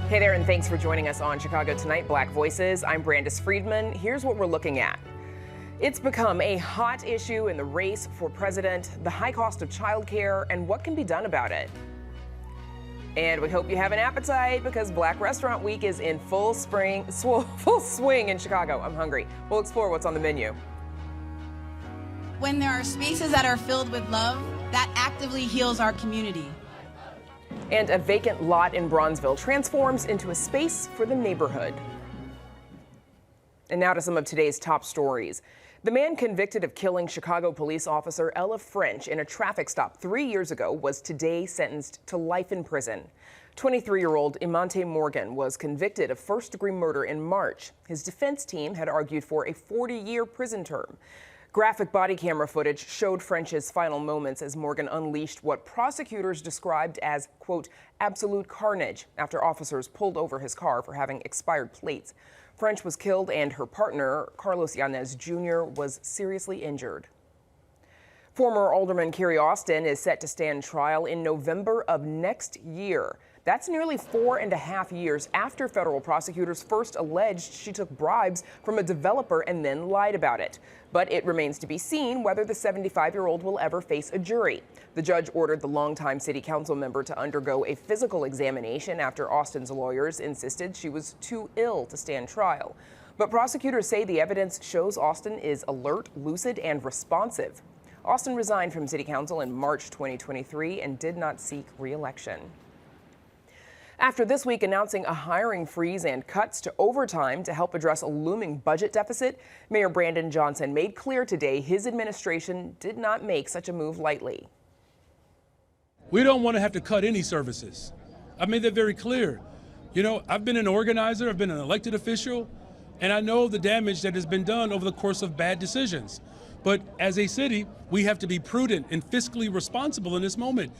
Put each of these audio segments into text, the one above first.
Hey there, and thanks for joining us on Chicago Tonight, Black Voices. I'm Brandis Friedman. Here's what we're looking at. It's become a hot issue in the race for president, the high cost of childcare, and what can be done about it. And we hope you have an appetite because Black Restaurant Week is in full swing in Chicago. I'm hungry. We'll explore what's on the menu. When there are spaces that are filled with love, that actively heals our community. And a vacant lot in Bronzeville transforms into a space for the neighborhood. And now to some of today's top stories. The man convicted of killing Chicago police officer Ella French in a traffic stop 3 years ago was today sentenced to life in prison. 23-year-old Imante Morgan was convicted of first-degree murder in March. His defense team had argued for a 40-year prison term. Graphic body camera footage showed French's final moments as Morgan unleashed what prosecutors described as, quote, absolute carnage after officers pulled over his car for having expired plates. French was killed and her partner, Carlos Yanez Jr., was seriously injured. Former Alderman Kerry Austin is set to stand trial in November of next year. That's nearly 4.5 years after federal prosecutors first alleged she took bribes from a developer and then lied about it. But it remains to be seen whether the 75-year-old will ever face a jury. The judge ordered the longtime city council member to undergo a physical examination after Austin's lawyers insisted she was too ill to stand trial. But prosecutors say the evidence shows Austin is alert, lucid, and responsive. Austin resigned from city council in March 2023 and did not seek re-election. After this week announcing a hiring freeze and cuts to overtime to help address a looming budget deficit, Mayor Brandon Johnson made clear today his administration did not make such a move lightly. We don't want to have to cut any services. I've made that very clear. You know, I've been an organizer, I've been an elected official, and I know the damage that has been done over the course of bad decisions. But as a city, we have to be prudent and fiscally responsible in this moment.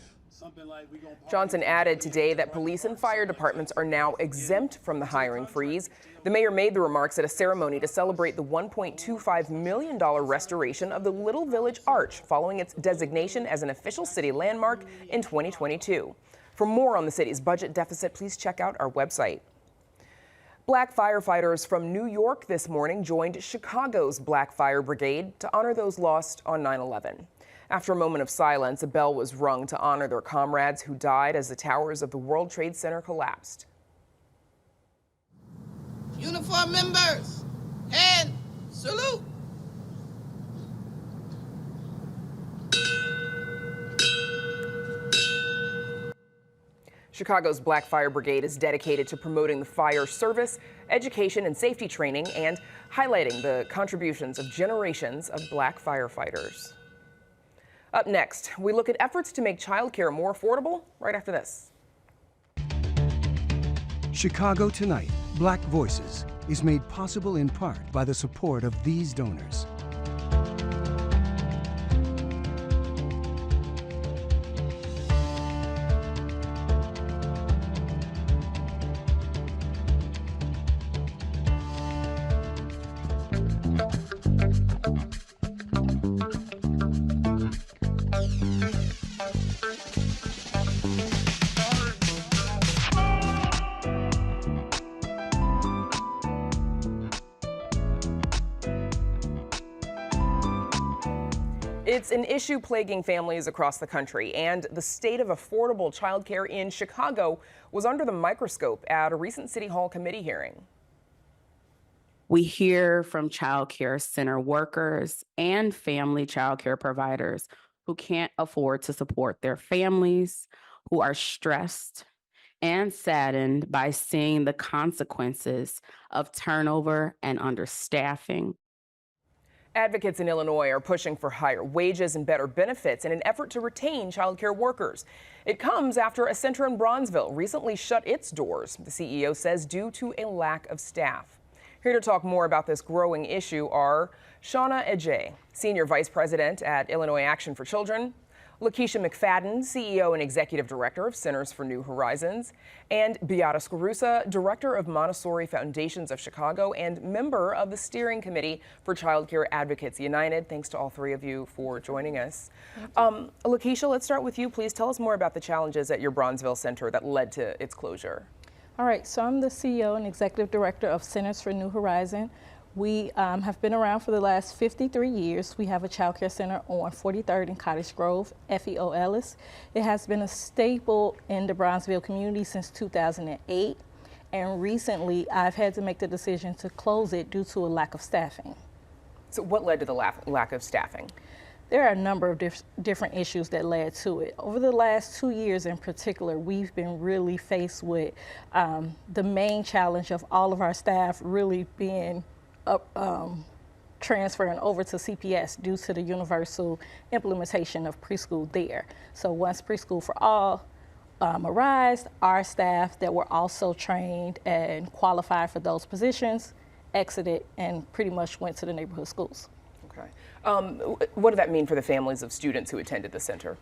Johnson added today that police and fire departments are now exempt from the hiring freeze. The mayor made the remarks at a ceremony to celebrate the $1.25 million restoration of the Little Village Arch following its designation as an official city landmark in 2022. For more on the city's budget deficit, please check out our website. Black firefighters from New York this morning joined Chicago's Black Fire Brigade to honor those lost on 9/11. After a moment of silence, a bell was rung to honor their comrades who died as the towers of the World Trade Center collapsed. Uniform members, and salute. Chicago's Black Fire Brigade is dedicated to promoting the fire service, education, and safety training, and highlighting the contributions of generations of Black firefighters. Up next, we look at efforts to make childcare more affordable right after this. Chicago Tonight, Black Voices, is made possible in part by the support of these donors. It's an issue plaguing families across the country, and the state of affordable childcare in Chicago was under the microscope at a recent City Hall committee hearing. We hear from childcare center workers and family childcare providers who can't afford to support their families, who are stressed and saddened by seeing the consequences of turnover and understaffing. Advocates in Illinois are pushing for higher wages and better benefits in an effort to retain childcare workers. It comes after a center in Bronzeville recently shut its doors, the CEO says, due to a lack of staff. Here to talk more about this growing issue are Shauna Ejay, Senior Vice President at Illinois Action for Children, Lakeisha McFadden, CEO and Executive Director of Centers for New Horizons, and Beata Scarusa, Director of Montessori Foundations of Chicago and member of the Steering Committee for Childcare Advocates United. Thanks to all three of you for joining us. Lakeisha, let's start with you. Please tell us more about the challenges at your Bronzeville Center that led to its closure. All right, so I'm the CEO and Executive Director of Centers for New Horizon. We have been around for the last 53 years. We have a child care center on 43rd and Cottage Grove, FEO Ellis. It has been a staple in the Bronzeville community since 2008. And recently, I've had to make the decision to close it due to a lack of staffing. So what led to the lack of staffing? There are a number of different issues that led to it. Over the last 2 years in particular, we've been really faced with the main challenge of all of our staff really being transferring over to CPS due to the universal implementation of preschool there. So once Preschool for All arrived, our staff that were also trained and qualified for those positions exited and pretty much went to the neighborhood schools. Okay. What did that mean for the families of students who attended the center?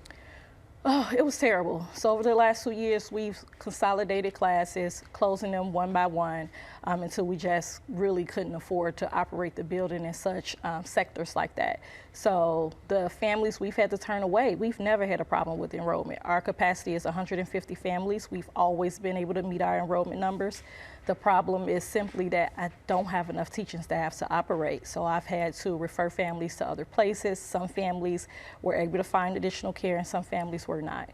Oh, it was terrible. So over the last 2 years, we've consolidated classes, closing them one by one until we just really couldn't afford to operate the building in such sectors like that. So the families we've had to turn away, we've never had a problem with enrollment. Our capacity is 150 families. We've always been able to meet our enrollment numbers. The problem is simply that I don't have enough teaching staff to operate. So I've had to refer families to other places. Some families were able to find additional care and some families were not.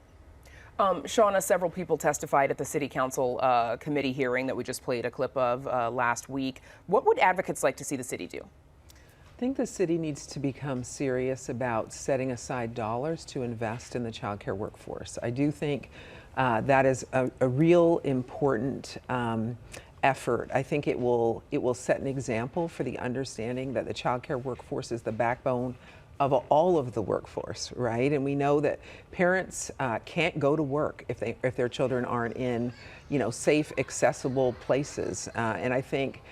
Shauna, several people testified at the City Council committee hearing that we just played a clip of last week. What would advocates like to see the city do? I think the city needs to become serious about setting aside dollars to invest in the child care workforce. I do think that is a real important effort. I think it will set an example for the understanding that the child care workforce is the backbone of all of the workforce, right? And we know that parents can't go to work if their children aren't in, safe, accessible places. And I think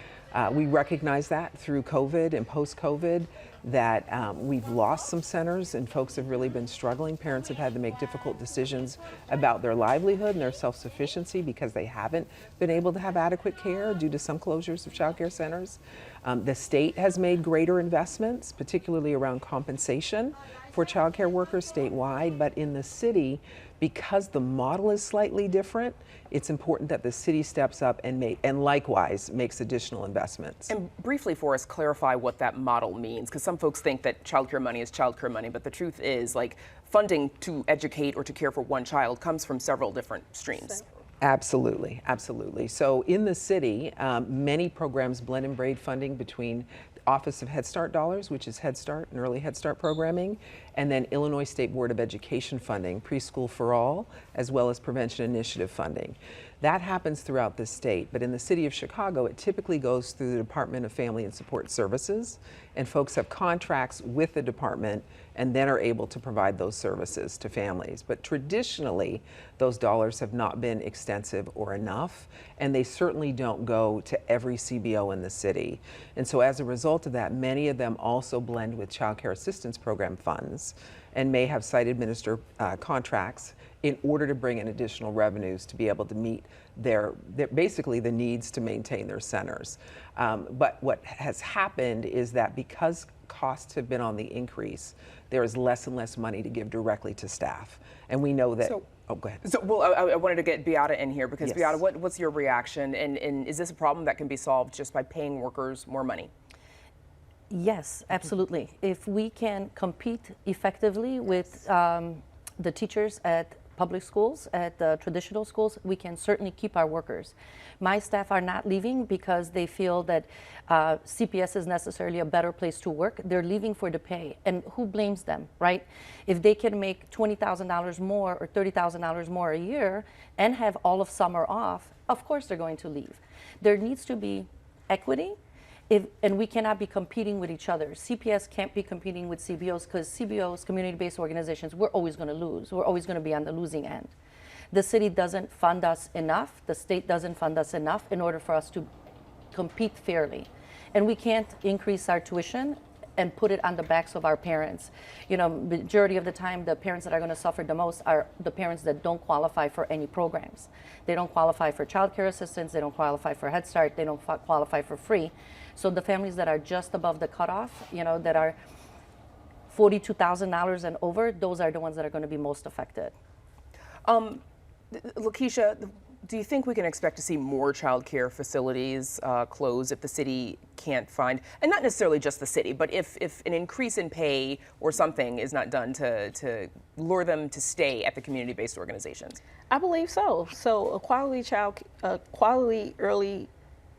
we recognize that through COVID and post-COVID, that we've lost some centers and folks have really been struggling. Parents have had to make difficult decisions about their livelihood and their self-sufficiency because they haven't been able to have adequate care due to some closures of child care centers. The state has made greater investments, particularly around compensation for child care workers statewide, but in the city, because the model is slightly different, it's important that the city steps up and likewise makes additional investments. And briefly for us, clarify what that model means, because some folks think that childcare money is childcare money, but the truth is, like, funding to educate or to care for one child comes from several different streams. Absolutely, absolutely. So in the city, many programs blend and braid funding between Office of Head Start dollars, which is Head Start and Early Head Start programming, and then Illinois State Board of Education funding, Preschool for All, as well as Prevention Initiative funding. That happens throughout the state, but in the city of Chicago, it typically goes through the Department of Family and Support Services, and folks have contracts with the department and then are able to provide those services to families. But traditionally, those dollars have not been extensive or enough, and they certainly don't go to every CBO in the city. And so as a result of that, many of them also blend with Child Care Assistance Program funds and may have site administer contracts in order to bring in additional revenues to be able to meet their basically the needs to maintain their centers. But what has happened is that because costs have been on the increase, there is less and less money to give directly to staff. And we know that, oh, go ahead. So, well, I wanted to get Beata in here because, Yes. Beata, what's your reaction? And is this a problem that can be solved just by paying workers more money? Yes, absolutely. If we can compete effectively with the teachers at public schools, at the traditional schools, we can certainly keep our workers. My staff are not leaving because they feel that CPS is necessarily a better place to work. They're leaving for the pay. And who blames them, right? If they can make $20,000 more or $30,000 more a year and have all of summer off, of course they're going to leave. There needs to be equity. And we cannot be competing with each other. CPS can't be competing with CBOs because CBOs, community-based organizations, we're always going to lose. We're always going to be on the losing end. The city doesn't fund us enough. The state doesn't fund us enough in order for us to compete fairly. And we can't increase our tuition and put it on the backs of our parents. You know, majority of the time, the parents that are going to suffer the most are the parents that don't qualify for any programs. They don't qualify for child care assistance. They don't qualify for Head Start. They don't qualify for free. So the families that are just above the cutoff, you know, that are $42,000 and over, those are the ones that are going to be most affected. Lakeisha, Do you think we can expect to see more child care facilities close if the city can't find, and not necessarily just the city, but if an increase in pay or something is not done to lure them to stay at the community-based organizations? I believe so. So a quality early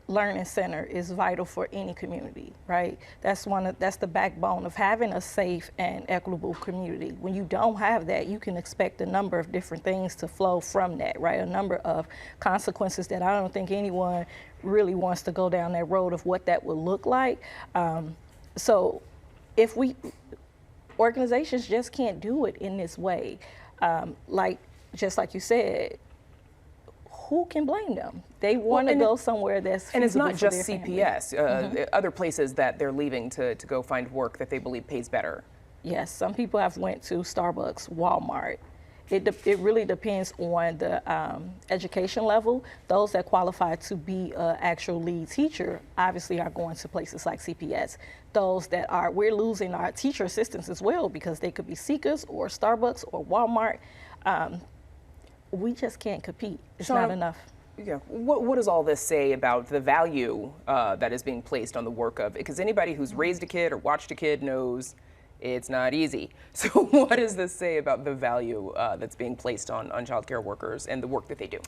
learning center is vital for any community, right? That's the backbone of having a safe and equitable community. When you don't have that, you can expect a number of different things to flow from that, right? A number of consequences that I don't think anyone really wants to go down that road of what that would look like. So if organizations just can't do it in this way, just like you said, who can blame them? They want to go somewhere that's feasible. And it's not for just their CPS, other places that they're leaving to go find work that they believe pays better. Yes, some people have went to Starbucks, Walmart. It really depends on the education level. Those that qualify to be an actual lead teacher obviously are going to places like CPS. Those that we're losing our teacher assistants as well because they could be Seekers or Starbucks or Walmart. We just can't compete. It's not enough. Yeah. What does all this say about the value that is being placed on the work of? Because anybody who's raised a kid or watched a kid knows it's not easy. So what does this say about the value that's being placed on child care workers and the work that they do?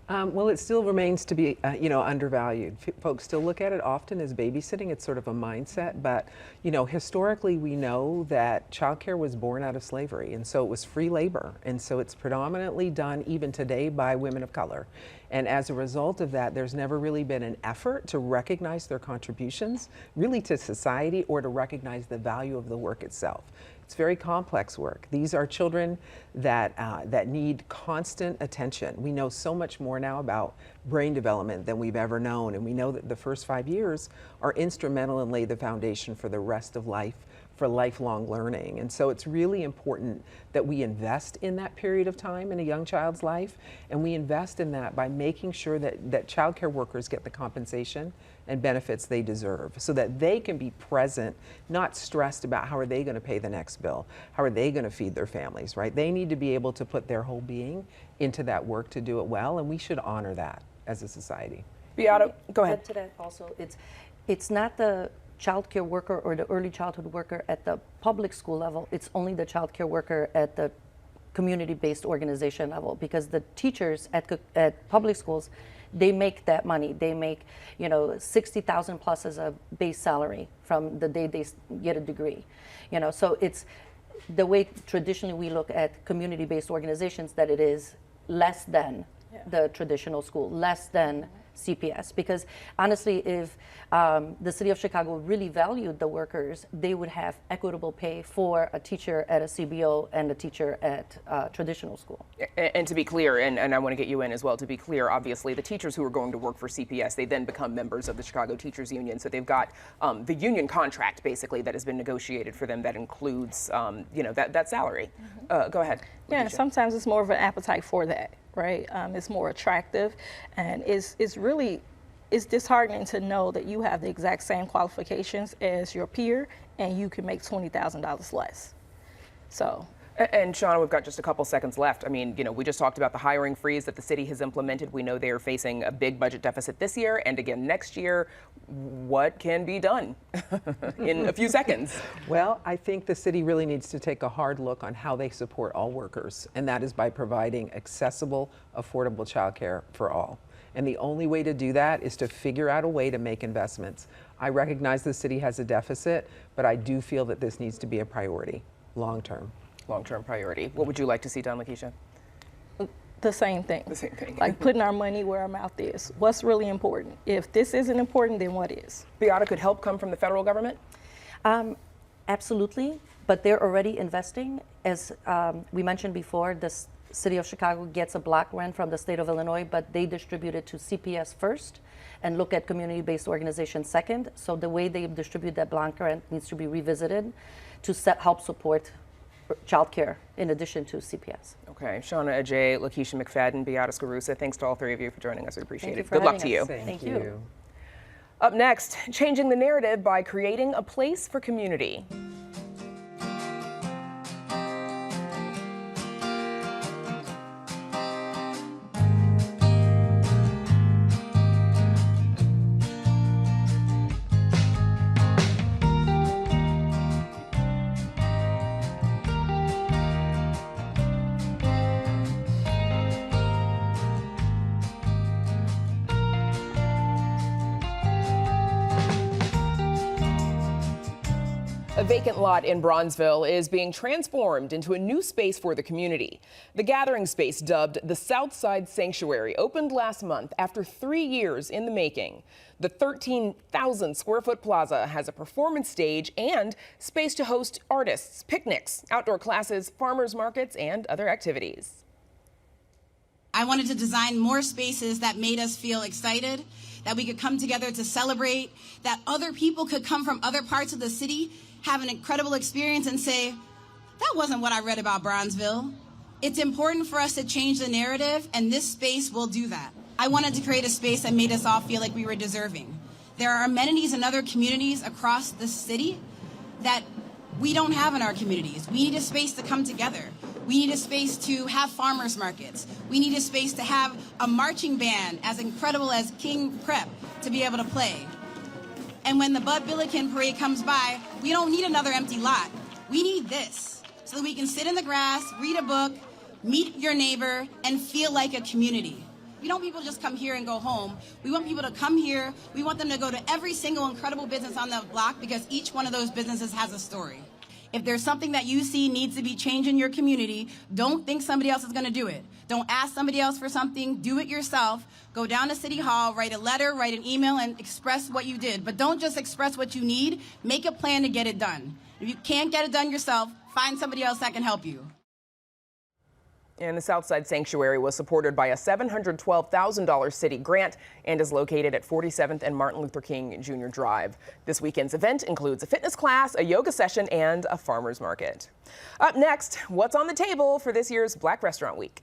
Well, it still remains to be, undervalued. Folks still look at it often as babysitting. It's sort of a mindset, but, historically we know that childcare was born out of slavery, and so it was free labor, and so it's predominantly done even today by women of color. And as a result of that, there's never really been an effort to recognize their contributions, really to society, or to recognize the value of the work itself. It's very complex work. These are children that need constant attention. We know so much more now about brain development than we've ever known, and we know that the first 5 years are instrumental and lay the foundation for the rest of life, for lifelong learning. And so it's really important that we invest in that period of time in a young child's life, and we invest in that by making sure that child care workers get the compensation and benefits they deserve so that they can be present, not stressed about how are they going to pay the next bill, how are they going to feed their families, right? They need to be able to put their whole being into that work to do it well, and we should honor that as a society. Beata, go ahead. Add to that also, it's not the child care worker or the early childhood worker at the public school level, it's only the child care worker at the community-based organization level, because the teachers at public schools, they make that money. They make, $60,000 plus as a base salary from the day they get a degree. So it's the way traditionally we look at community-based organizations, that it is less than the traditional school, less than CPS, because honestly, if the city of Chicago really valued the workers, they would have equitable pay for a teacher at a CBO and a teacher at a traditional school. And to be clear, and I want to get you in as well, to be clear, obviously the teachers who are going to work for CPS, they then become members of the Chicago Teachers Union, so they've got the union contract basically that has been negotiated for them that includes that salary. Go ahead. Yeah, sometimes it's more of an appetite for that. Right, it's more attractive, and it's disheartening to know that you have the exact same qualifications as your peer, and you can make $20,000 less. So. And Shauna, we've got just a couple seconds left. I mean, we just talked about the hiring freeze that the city has implemented. We know they are facing a big budget deficit this year and again next year. What can be done in a few seconds? Well, I think the city really needs to take a hard look on how they support all workers, and that is by providing accessible, affordable childcare for all. And the only way to do that is to figure out a way to make investments. I recognize the city has a deficit, but I do feel that this needs to be a priority, long-term. Long-term priority. What would you like to see done, Lakeisha? The same thing. The same thing. Like putting our money where our mouth is. What's really important? If this isn't important, then what is? Beata, could help come from the federal government? Absolutely, but they're already investing. As we mentioned before, the city of Chicago gets a block grant from the state of Illinois, but they distribute it to CPS first and look at community-based organizations second. So the way they distribute that block grant needs to be revisited to help support childcare in addition to CPS. Okay, Shauna Ajay, Lakeisha McFadden, Beata Skarusa, thanks to all three of you for joining us. We appreciate it. Good luck to you. Thank you. Up next, changing the narrative by creating a place for community. A vacant lot in Bronzeville is being transformed into a new space for the community. The gathering space, dubbed the Southside Sanctuary, opened last month after 3 years in the making. The 13,000 square foot plaza has a performance stage and space to host artists, picnics, outdoor classes, farmers markets, and other activities. I wanted to design more spaces that made us feel excited, that we could come together to celebrate, that other people could come from other parts of the city, have an incredible experience and say, that wasn't what I read about Bronzeville. It's important for us to change the narrative, and this space will do that. I wanted to create a space that made us all feel like we were deserving. There are amenities in other communities across the city that we don't have in our communities. We need a space to come together. We need a space to have farmers markets. We need a space to have a marching band as incredible as King Prep to be able to play. And when the Bud Billiken parade comes by, we don't need another empty lot. We need this so that we can sit in the grass, read a book, meet your neighbor, and feel like a community. We don't want people to just come here and go home. We want people to come here. We want them to go to every single incredible business on the block because each one of those businesses has a story. If there's something that you see needs to be changed in your community, don't think somebody else is going to do it. Don't ask somebody else for something. Do it yourself. Go down to City Hall, write a letter, write an email, and express what you did. But don't just express what you need. Make a plan to get it done. If you can't get it done yourself, find somebody else that can help you. And the Southside Sanctuary was supported by a $712,000 city grant and is located at 47th and Martin Luther King Jr. Drive. This weekend's event includes a fitness class, a yoga session, and a farmer's market. Up next, what's on the table for this year's Black Restaurant Week?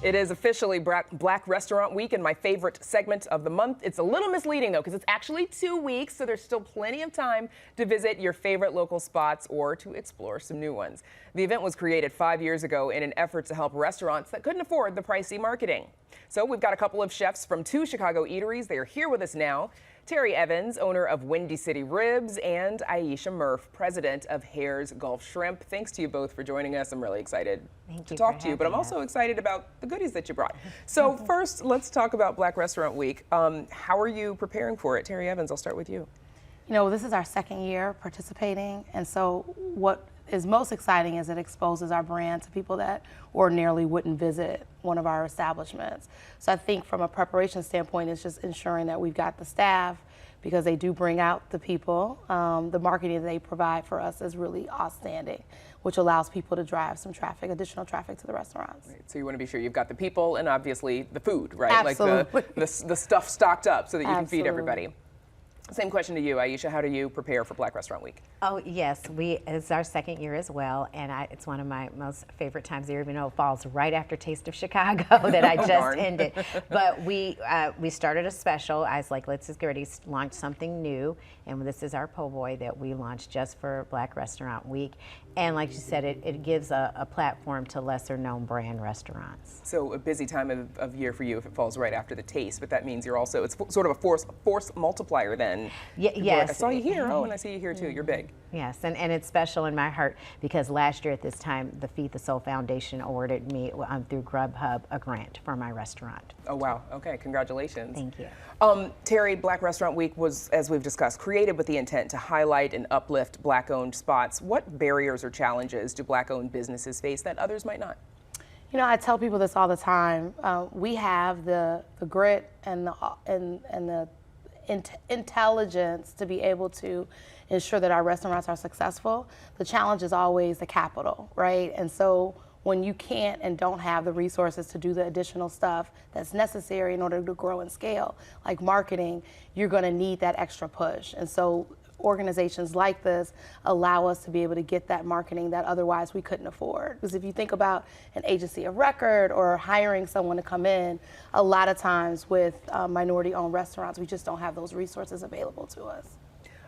It is officially Black Restaurant Week and my favorite segment of the month. It's a little misleading, though, because it's actually 2 weeks, so there's still plenty of time to visit your favorite local spots or to explore some new ones. The event was created 5 years ago in an effort to help restaurants that couldn't afford the pricey marketing. So we've got a couple of chefs from 2 Chicago eateries. They are here with us now. Terry Evans, owner of Windy City Ribs, and Aisha Murph, president of Hare's Gulf Shrimp. Thanks to you both for joining us. I'm really excited to talk to you, but I'm also excited about the goodies that you brought. So first, let's talk about Black Restaurant Week. How are you preparing for it? Terry Evans, I'll start with you. You know, this is our second year participating, and so what is most exciting is it exposes our brand to people that ordinarily wouldn't visit one of our establishments. So I think from a preparation standpoint, it's just ensuring that we've got the staff, because they do bring out the people. The marketing they provide for us is really outstanding, which allows people to drive some traffic, additional traffic to the restaurants. Right, so you want to be sure you've got the people and obviously the food, right? Absolutely. Like the stuff stocked up so that you can feed everybody. Same question to you, Aisha. How do you prepare for Black Restaurant Week? Oh, yes. It's our second year as well, and it's one of my most favorite times of the year, even though it falls right after Taste of Chicago that I just ended. But we started a special. I was like, let's just get ready to launch something new, and this is our po' boy that we launched just for Black Restaurant Week. And like you said, it gives a platform to lesser-known brand restaurants. So a busy time of year for you if it falls right after the Taste, but that means you're also, it's sort of a force multiplier then. Yes. Like, I saw you here, and I see you here too. You're big. Yes, and it's special in my heart because last year at this time, the Feed the Soul Foundation awarded me through Grubhub a grant for my restaurant. Oh, wow. Okay, congratulations. Thank you. Terry, Black Restaurant Week was, as we've discussed, created with the intent to highlight and uplift Black-owned spots. What barriers or challenges do Black-owned businesses face that others might not? You know, I tell people this all the time. We have the grit and the intelligence to be able to ensure that our restaurants are successful. The challenge is always the capital, right? And so when you can't and don't have the resources to do the additional stuff that's necessary in order to grow and scale, like marketing, you're going to need that extra push. And so organizations like this allow us to be able to get that marketing that otherwise we couldn't afford. Because if you think about an agency of record or hiring someone to come in, a lot of times with minority-owned restaurants, we just don't have those resources available to us.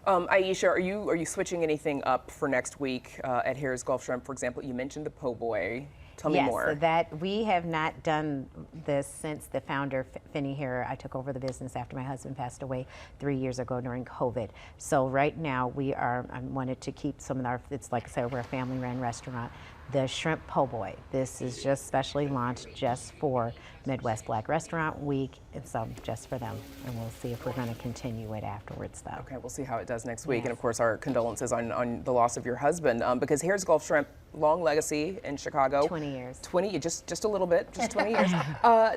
Aisha, are you switching anything up for next week at Harris Gulf Shrimp? For example, you mentioned the po' boy. Tell me more. Yes, that we have not done this since the founder, Finney Hare. I took over the business after my husband passed away 3 years ago during COVID. So right now I wanted to keep some of our, it's like I said, we're a family-run restaurant. The shrimp po' boy. This is just specially launched just for Midwest Black Restaurant Week, and so just for them. And we'll see if we're going to continue it afterwards, though. Okay, we'll see how it does next week. Yes. And of course, our condolences on the loss of your husband, because Harris Gulf Shrimp, long legacy in Chicago. 20 years. 20, just a little bit, just 20 years.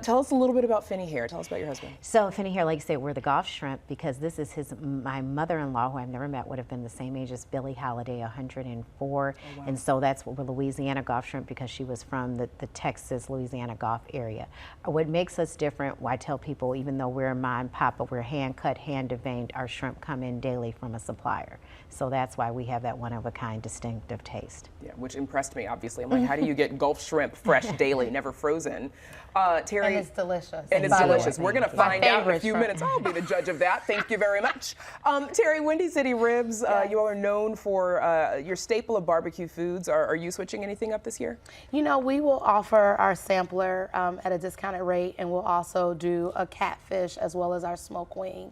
Tell us a little bit about Finney Hare. Tell us about your husband. So Finney Hare, like I say, we're the Gulf Shrimp because this is my mother-in-law, who I've never met, would have been the same age as Billie Holiday, 104. Oh, wow. And so that's what we're Louisiana Gulf Shrimp, because she was from the Texas, Louisiana Gulf area. What makes us different, I tell people, even though we're a mom and pop, but we're hand-cut, hand-deveined, our shrimp come in daily from a supplier. So that's why we have that one-of-a-kind distinctive taste. Yeah, which impressed me, obviously. I'm like, how do you get Gulf Shrimp fresh daily, never frozen? Terry. And it's delicious. And it's delicious. We're going to find out in a few shrimp. minutes. I'll be the judge of that. Thank you very much. Terry, Windy City Ribs, you all are known for your staple of barbecue foods. Are you switching anything up this year? You know, we will offer our sampler at a discounted rate, and we'll also do a catfish as well as our smoke wing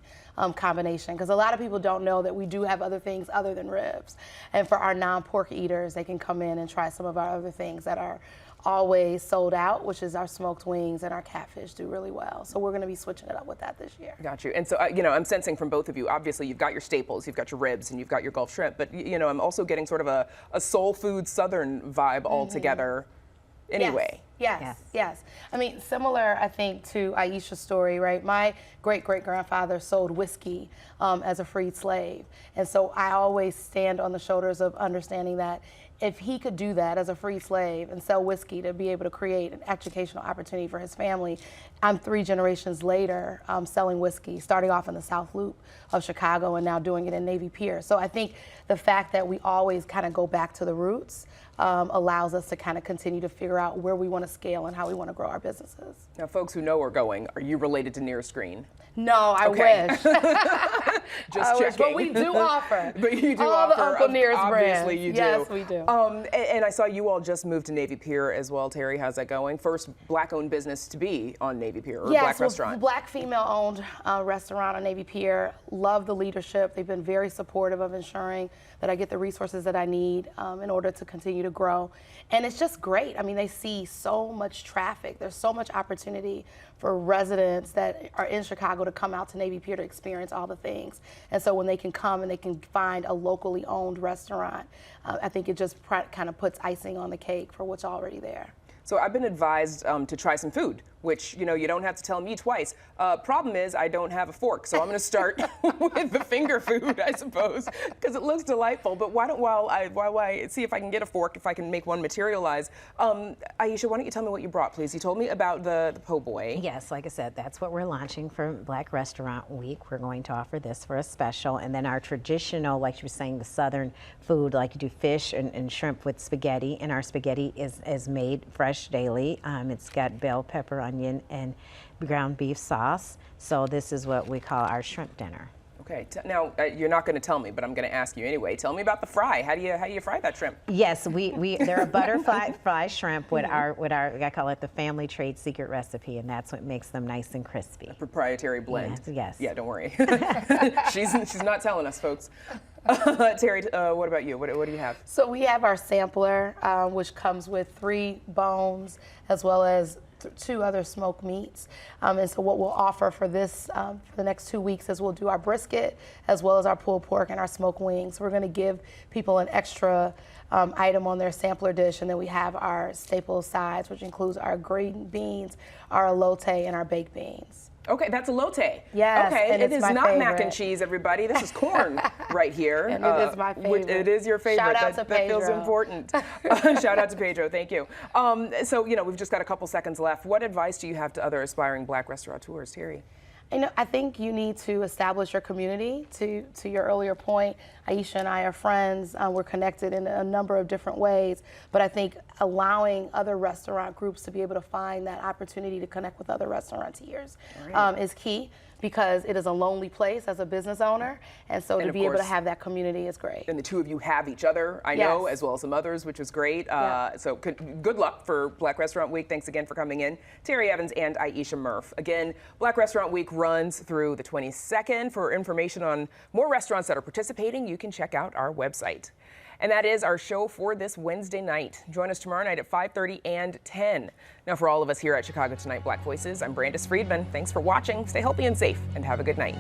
combination, because a lot of people don't know that we do have other things other than ribs. And for our non-pork eaters, they can come in and try some of our other things that are always sold out, which is our smoked wings, and our catfish do really well. So we're going to be switching it up with that this year. Got you. And so, you know, I'm sensing from both of you, obviously you've got your staples, you've got your ribs, and you've got your Gulf Shrimp, but, you know, I'm also getting sort of a soul food Southern vibe altogether anyway. Yes. I mean, similar, I think, to Aisha's story, right? My great-great-grandfather sold whiskey as a freed slave. And so I always stand on the shoulders of understanding that if he could do that as a free slave and sell whiskey to be able to create an educational opportunity for his family, I'm 3 generations later selling whiskey, starting off in the South Loop of Chicago and now doing it in Navy Pier. So I think the fact that we always kind of go back to the roots allows us to kind of continue to figure out where we want to scale and how we want to grow our businesses. Now, folks who know we're going, are you related to Near Screen? No, I wish. Just checking. But we do offer. But you do all offer. The Uncle Near's obviously brands. you do. Yes, we do. And I saw you all just moved to Navy Pier as well. Terry, how's that going? First Black-owned business to be on Navy Pier, or Black restaurant. Black female-owned restaurant on Navy Pier. Love the leadership. They've been very supportive of ensuring that I get the resources that I need in order to continue to grow. And it's just great. I mean, they see so much traffic. There's so much opportunity for residents that are in Chicago to come out to Navy Pier to experience all the things. And so when they can come and they can find a locally owned restaurant, I think it just kind of puts icing on the cake for what's already there. So I've been advised to try some food, which, you know, you don't have to tell me twice. Problem is, I don't have a fork, so I'm going to start with the finger food, I suppose, because it looks delightful. But while I see if I can get a fork, if I can make one materialize. Aisha, why don't you tell me what you brought, please? You told me about the po' boy. Yes, like I said, that's what we're launching for Black Restaurant Week. We're going to offer this for a special, and then our traditional, like you were saying, the Southern food, like you do fish and shrimp with spaghetti, and our spaghetti is made fresh daily. It's got bell pepper, onion, and ground beef sauce. So this is what we call our shrimp dinner. Okay. Now you're not going to tell me, but I'm going to ask you anyway. Tell me about the fry. How do you fry that shrimp? Yes, they're a butterfly fry shrimp with our I call it the family trade secret recipe, and that's what makes them nice and crispy. A proprietary blend. Yes. Yeah, don't worry. she's not telling us, folks. Terry, what about you? What do you have? So we have our sampler, which comes with 3 bones as well as 2 other smoked meats. And so what we'll offer for this, for the next 2 weeks, is we'll do our brisket as well as our pulled pork and our smoked wings. We're going to give people an extra item on their sampler dish, and then we have our staple sides, which includes our green beans, our elote, and our baked beans. Okay, that's elote. Yes, okay, and it it's is my not favorite. mac and cheese, everybody. This is corn right here. And it is my favorite. It is your favorite. Shout out to Pedro. That feels important. Shout out to Pedro. Thank you. So, you know, we've just got a couple seconds left. What advice do you have to other aspiring Black restaurateurs, Terry? You know, I think you need to establish your community. To your earlier point, Aisha and I are friends. We're connected in a number of different ways. But I think allowing other restaurant groups to be able to find that opportunity to connect with other restaurateurs is key. because it is a lonely place as a business owner. And so to be able to have that community is great. And the two of you have each other, I know, as well as some others, which is great. So good luck for Black Restaurant Week. Thanks again for coming in, Terry Evans and Aisha Murph. Again, Black Restaurant Week runs through the 22nd. For information on more restaurants that are participating, you can check out our website. And that is our show for this Wednesday night. Join us tomorrow night at 5:30 and 10. Now, for all of us here at Chicago Tonight Black Voices, I'm Brandis Friedman. Thanks for watching. Stay healthy and safe, and have a good night.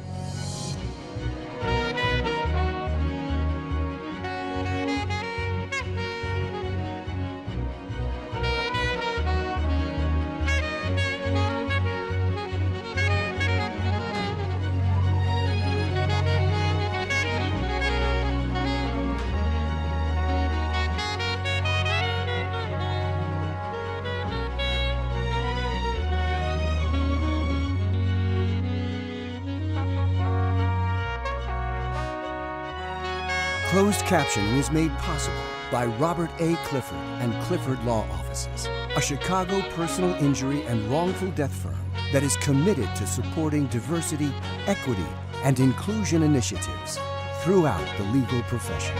Closed captioning is made possible by Robert A. Clifford and Clifford Law Offices, a Chicago personal injury and wrongful death firm that is committed to supporting diversity, equity, and inclusion initiatives throughout the legal profession.